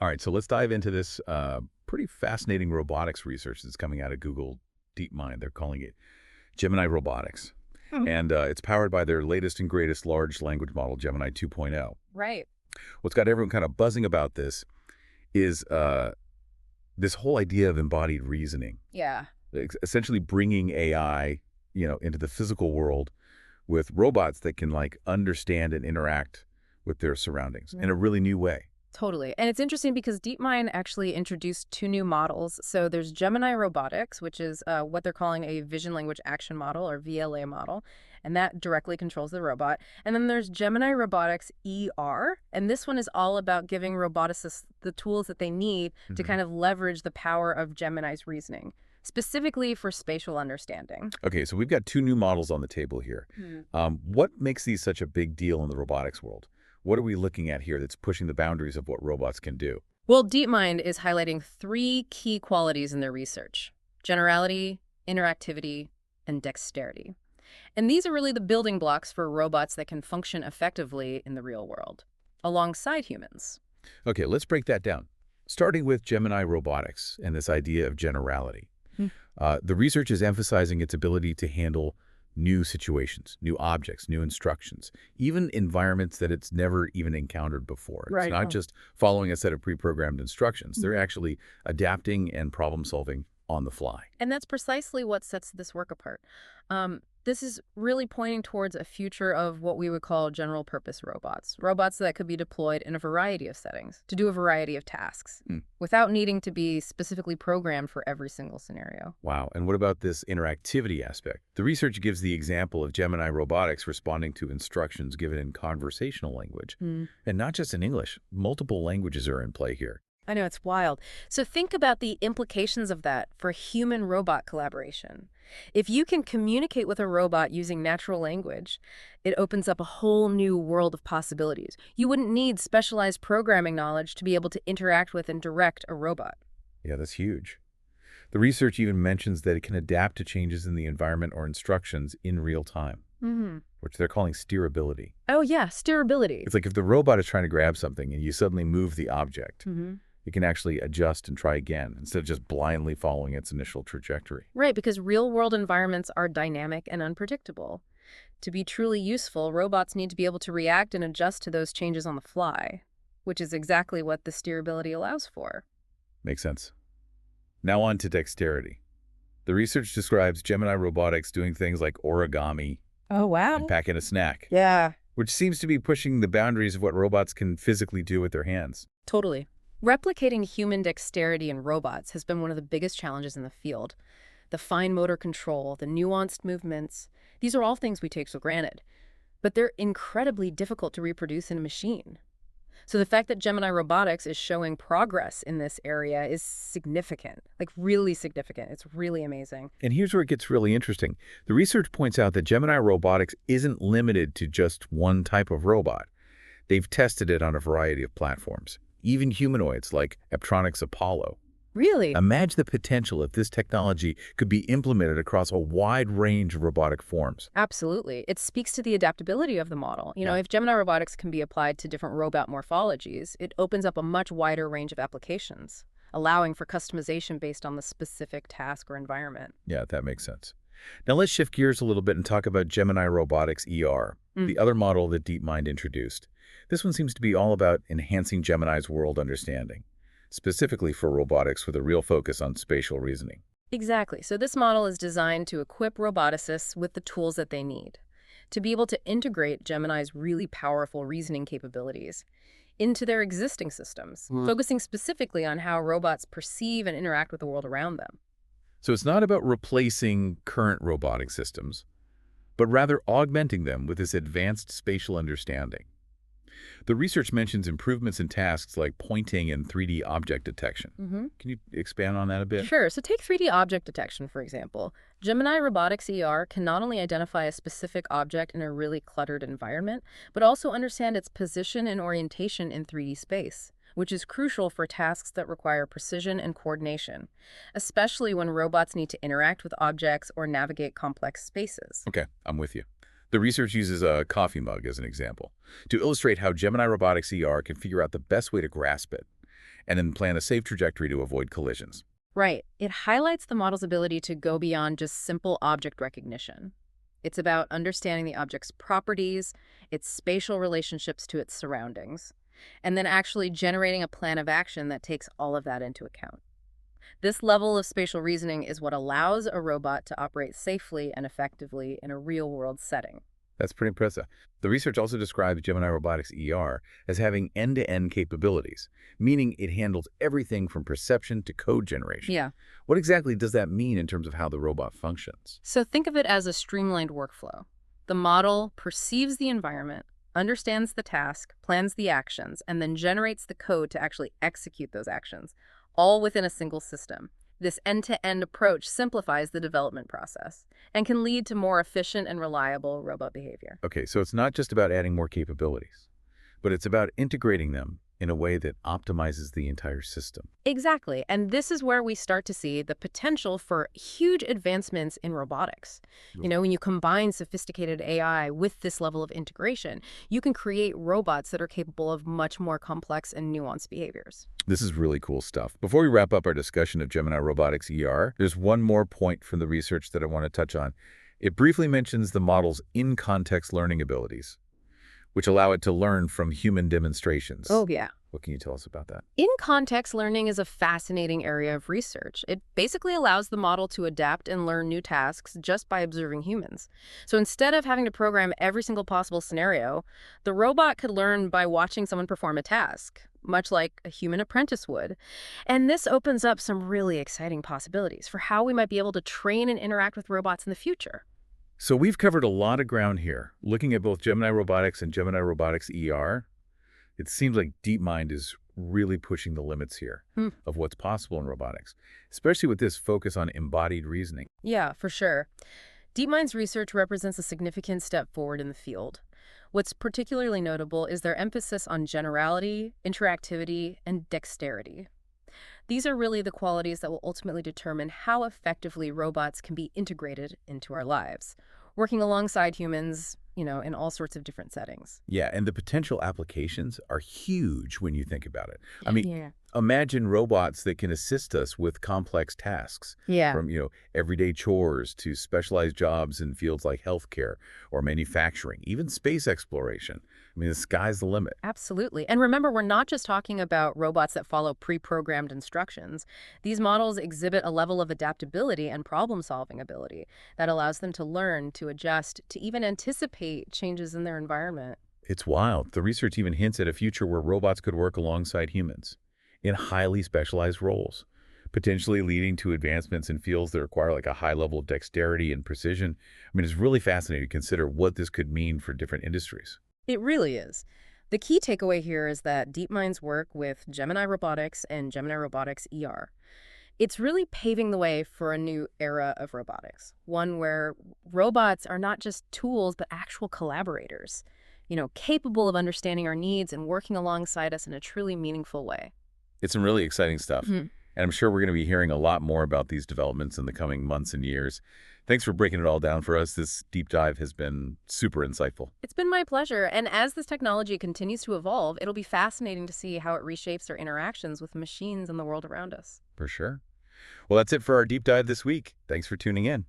All right, so let's dive into this pretty fascinating robotics research that's coming out of Google DeepMind. They're calling it Gemini Robotics. Hmm. And it's powered by their latest and greatest large language model, Gemini 2.0. Right. What's got everyone kind of buzzing about this is this whole idea of embodied reasoning, Yeah. essentially bringing AI, into the physical world with robots that can like understand and interact with their surroundings in a really new way. Totally. And it's interesting because DeepMind actually introduced two new models. So there's Gemini Robotics, which is what they're calling a vision language action model or VLA model. And that directly controls the robot. And then there's Gemini Robotics ER. And this one is all about giving roboticists the tools that they need to kind of leverage the power of Gemini's reasoning, specifically for spatial understanding. Okay, so we've got two new models on the table here. What makes these such a big deal in the robotics world? What are we looking at here that's pushing the boundaries of what robots can do? Well, DeepMind is highlighting three key qualities in their research: generality, interactivity, and dexterity. And these are really the building blocks for robots that can function effectively in the real world, alongside humans. Okay, let's break that down. Starting with Gemini Robotics and this idea of generality. Hmm. The research is emphasizing its ability to handle new situations, new objects, new instructions, even environments that it's never even encountered before. It's Right. not just following a set of pre-programmed instructions. They're actually adapting and problem-solving on the fly. And that's precisely what sets this work apart. This is really pointing towards a future of what we would call general purpose robots. Robots that could be deployed in a variety of settings to do a variety of tasks without needing to be specifically programmed for every single scenario. Wow. And what about this interactivity aspect? The research gives the example of Gemini Robotics responding to instructions given in conversational language. And not just in English. Multiple languages are in play here. I know, it's wild. So think about the implications of that for human-robot collaboration. If you can communicate with a robot using natural language, it opens up a whole new world of possibilities. You wouldn't need specialized programming knowledge to be able to interact with and direct a robot. Yeah, that's huge. The research even mentions that it can adapt to changes in the environment or instructions in real time, which they're calling steerability. Oh yeah, steerability. It's like if the robot is trying to grab something and you suddenly move the object, it can actually adjust and try again instead of just blindly following its initial trajectory. Right, because real-world environments are dynamic and unpredictable. To be truly useful, robots need to be able to react and adjust to those changes on the fly, which is exactly what the steerability allows for. Makes sense. Now on to dexterity. The research describes Gemini Robotics doing things like origami Oh, wow. and packing a snack, Yeah. which seems to be pushing the boundaries of what robots can physically do with their hands. Totally. Replicating human dexterity in robots has been one of the biggest challenges in the field. The fine motor control, the nuanced movements, these are all things we take for granted. But they're incredibly difficult to reproduce in a machine. So the fact that Gemini Robotics is showing progress in this area is significant, like really significant. It's really amazing. And here's where it gets really interesting. The research points out that Gemini Robotics isn't limited to just one type of robot. They've tested it on a variety of platforms, even humanoids like Eptronic's Apollo. Really? Imagine the potential if this technology could be implemented across a wide range of robotic forms. Absolutely. It speaks to the adaptability of the model. You know, Yeah. if Gemini Robotics can be applied to different robot morphologies, it opens up a much wider range of applications, allowing for customization based on the specific task or environment. Yeah, that makes sense. Now let's shift gears a little bit and talk about Gemini Robotics ER, the other model that DeepMind introduced. This one seems to be all about enhancing Gemini's world understanding, specifically for robotics with a real focus on spatial reasoning. Exactly. So this model is designed to equip roboticists with the tools that they need to be able to integrate Gemini's really powerful reasoning capabilities into their existing systems, focusing specifically on how robots perceive and interact with the world around them. So it's not about replacing current robotic systems, but rather augmenting them with this advanced spatial understanding. The research mentions improvements in tasks like pointing and 3D object detection. Can you expand on that a bit? Sure. So take 3D object detection, for example. Gemini Robotics ER can not only identify a specific object in a really cluttered environment, but also understand its position and orientation in 3D space, which is crucial for tasks that require precision and coordination, especially when robots need to interact with objects or navigate complex spaces. Okay, I'm with you. The research uses a coffee mug as an example to illustrate how Gemini Robotics ER can figure out the best way to grasp it. and then plan a safe trajectory to avoid collisions. Right. It highlights the model's ability to go beyond just simple object recognition. It's about understanding the object's properties, its spatial relationships to its surroundings, and then actually generating a plan of action that takes all of that into account. This level of spatial reasoning is what allows a robot to operate safely and effectively in a real-world setting. That's pretty impressive. The research also describes Gemini Robotics as having end-to-end capabilities, meaning it handles everything from perception to code generation. Yeah. What exactly does that mean in terms of how the robot functions? So think of it as a streamlined workflow. The model perceives the environment, understands the task, plans the actions, and then generates the code to actually execute those actions, all within a single system. This end-to-end approach simplifies the development process and can lead to more efficient and reliable robot behavior. Okay, so it's not just about adding more capabilities, but it's about integrating them in a way that optimizes the entire system. Exactly, and this is where we start to see the potential for huge advancements in robotics. You know, when you combine sophisticated AI with this level of integration, you can create robots that are capable of much more complex and nuanced behaviors. This is really cool stuff. Before we wrap up our discussion of Gemini Robotics there's one more point from the research that I want to touch on. It briefly mentions the model's in-context learning abilities, which allow it to learn from human demonstrations. Oh, yeah. What can you tell us about that? In-context learning is a fascinating area of research. It basically allows the model to adapt and learn new tasks just by observing humans. So instead of having to program every single possible scenario, the robot could learn by watching someone perform a task, much like a human apprentice would. And this opens up some really exciting possibilities for how we might be able to train and interact with robots in the future. So we've covered a lot of ground here, looking at both Gemini Robotics and Gemini Robotics It seems like DeepMind is really pushing the limits here of what's possible in robotics, especially with this focus on embodied reasoning. Yeah, for sure. DeepMind's research represents a significant step forward in the field. What's particularly notable is their emphasis on generality, interactivity, and dexterity. These are really the qualities that will ultimately determine how effectively robots can be integrated into our lives, working alongside humans, in all sorts of different settings. Yeah, and the potential applications are huge when you think about it. Yeah. Imagine robots that can assist us with complex tasks, Yeah. from, everyday chores to specialized jobs in fields like healthcare or manufacturing, even space exploration. The sky's the limit. Absolutely. And remember, we're not just talking about robots that follow pre-programmed instructions. These models exhibit a level of adaptability and problem-solving ability that allows them to learn, to adjust, to even anticipate changes in their environment. It's wild. The research even hints at a future where robots could work alongside humans in highly specialized roles, potentially leading to advancements in fields that require like a high level of dexterity and precision. It's really fascinating to consider what this could mean for different industries. It really is. The key takeaway here is that DeepMind's work with Gemini Robotics and Gemini Robotics it's really paving the way for a new era of robotics, one where robots are not just tools, but actual collaborators, capable of understanding our needs and working alongside us in a truly meaningful way. It's some really exciting stuff. And I'm sure we're going to be hearing a lot more about these developments in the coming months and years. Thanks for breaking it all down for us. This deep dive has been super insightful. It's been my pleasure. And as this technology continues to evolve, it'll be fascinating to see how it reshapes our interactions with machines and the world around us. For sure. Well, that's it for our deep dive this week. Thanks for tuning in.